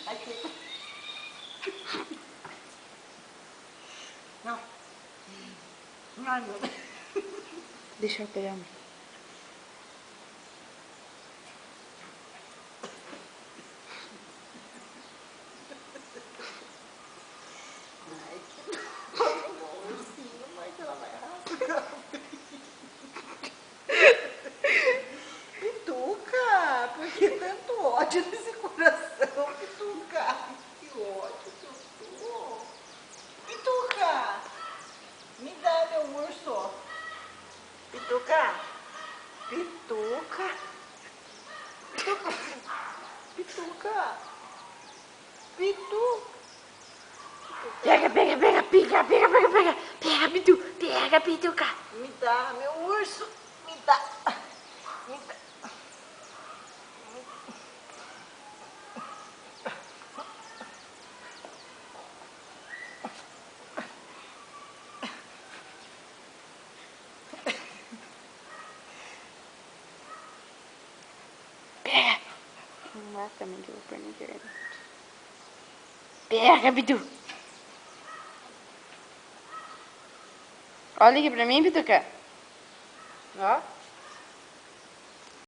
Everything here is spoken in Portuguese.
Aqui. Não. Ai, meu Deus. Deixa eu pegar. Ai, que bom, ursinho, mas ela vai rasgar. Pituca, por que tanto ódio nesse coração, Pituca? Que ódio que eu tô. Pituca, me dá meu urso. Pituca, Pituca, Pituca, Pituca, Pituca. Pega, pega, pega, pega, pega, pega, pega. Pega, Pitu, pega, Pituca. Me dá meu urso, me dá. Me dá. Pega. Não vai também que eu vou pôr na internet. Pega, Pitu. Olha aqui pra mim, Pituca. Ó.